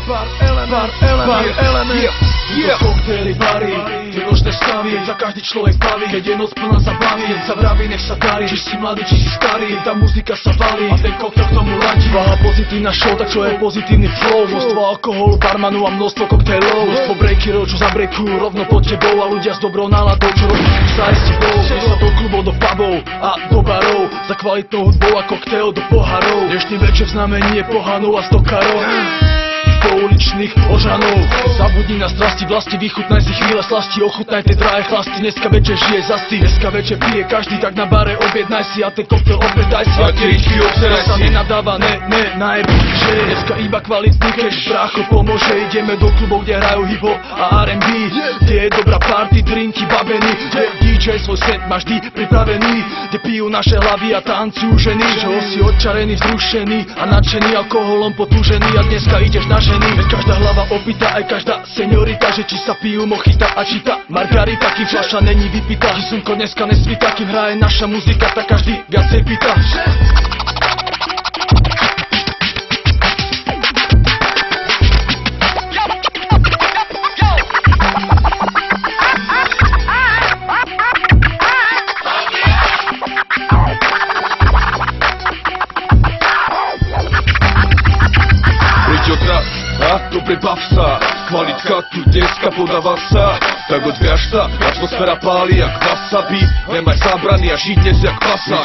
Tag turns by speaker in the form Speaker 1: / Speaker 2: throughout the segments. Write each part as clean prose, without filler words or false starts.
Speaker 1: pár element. Koktejly, bary, tie nočné stavy, keď sa každý človek baví, keď je noc plná zabavy, keď sa vraví, nech sa darí, či si mladý, či si starý, tá muzika sa valí a ten koktel k tomu ladí. Váha pozitívna show, tak čo je pozitívny flow, množstvo alkoholu, barmanu a množstvo koktejlov, množstvo breakerov, čo zabrekujú rovno pod tebou a ľudia s dobrou náladou, čo robí sa aj s tebou. Sa do klubov, do pubov a do barov, za kvalitnou hudbou a koktejl do pohárov. Dnešný večer v znamení je pohanov a stokarov, pouličných ožanov. Zabudni na strasti vlasti, vychutnaj si chvíle slasti, ochutnaj tie drahé chlasty. Dneska večer žije zasti, dneska večer pije každý, tak na bare objednaj si a ten koktel opäť daj si. A tie ričky obseraj si, sa nenadáva, najeb, že je dneska iba kvalitný cash. Brácho pomôže, ideme do klubov, kde hrajú hip-hop a R&B, kde je dobrá party, drinky, babeny, kde DJ svoj set má vždy pripravený, kde pijú naše hlavy a tancujú ženy, čoho si odčarený, vzrušený a nadšený, alkoholom potúžený a dneska ideš na ženy. Veď každá hlava opýta, aj každá seniorita, že či sa pijú mochita a či tá margarita, kým fľaša není vypitá, či slnko dneska nesvíta, kým hraje naša muzika, tak každý viacej pýta.
Speaker 2: Dobre bav sa, kvalitka tu dneska podáva sa, tak odviaž sa, atmosféra páli jak wasabi, nemaj zábrany a žiť dnes jak pasák.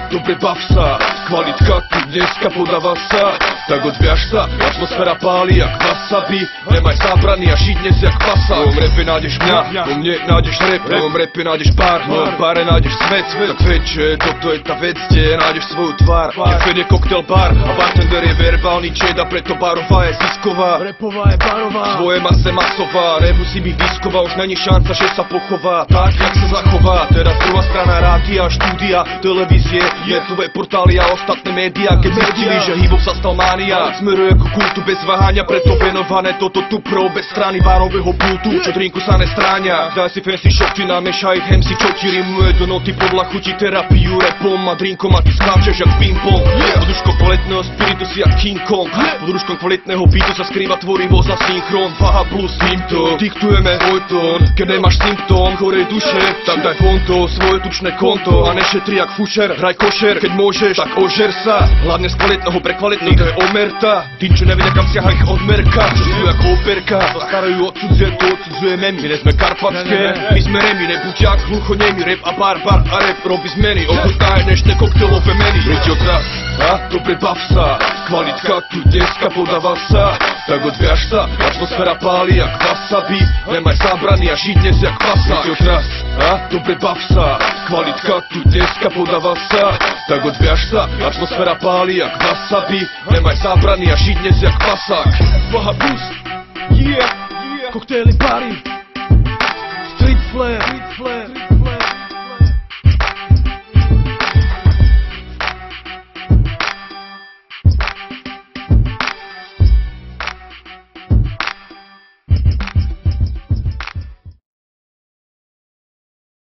Speaker 2: Dobre bav sa, kvalitka tu dneska podáva sa, tak odviaž sa, atmosféra páli jak wasabi, nemaj zábrany a žiť dnes jak pasák. V mojom rape nájdeš mňa, vo mne nájdeš rap, v mojom rape nájdeš bar, v mojom bare nájdeš svet, tak veď, že toto je tá vec, kde nájdeš svoju tvár. Keď je koktel bar a bartender je verbálny čed a preto barová je zisková,
Speaker 1: repová je barová,
Speaker 2: svoje mase masová, nemusí byť disková, už není šanca, že sa pochová tak, jak sa zachová. Teraz druhá strana rádia, štúdia, televízie, netové portály a ostatné médiá, keď zistili, že hip-hop sa stal mánia, smeruje ku kultu bez váhania, preto venované toto tu pro obe strany barového pultu, čo drinku sa nestráňa. Daj si fancy šoty, namešaj ich MC, čo ti rimuje do noty podľa chuti terapiu repom a drinkom a ty skáčeš jak ping-pong. Pod rúškom kvalitného spiritu si jak King Kong, pod rúškom kvalitného beatu sa skrýva tvorivosť a synchron. Váha plus symptóm, diktujeme svoj tón, keď nemáš symptóm chorej duše, tak daj fonto, svoje tučné konto a nešetri jak fušer, hraj košer, keď môžeš, tak ožer sa, hlavne z kvalitného pre kvalitný, to je omerta. Tí, čo nevedia kam siaha ich odmerka, čo sú jak operka, zastarajú odsudzuje, to odsudzujeme, my nesme karpatské, my sme remi, nebuďak, hluchonemi, rap a barbar a rap robí zmeny, ochutná je dnešné koktelové meny. Preď odraz, dobre bav sa, kvalitka tu dneska podáva sa, tak odviaž sa, atmosféra páli jak wasabi, nemaj zábrany a žiť dnes jak pasák. Preď odraz, dobre bav sa, kvalitka tu dneska podáva sa, tak odviaž sa, atmosféra páli jak wasabi, nemaj zábrany a žiť dnes jak pasák.
Speaker 1: Váha plus, koktejly, bary.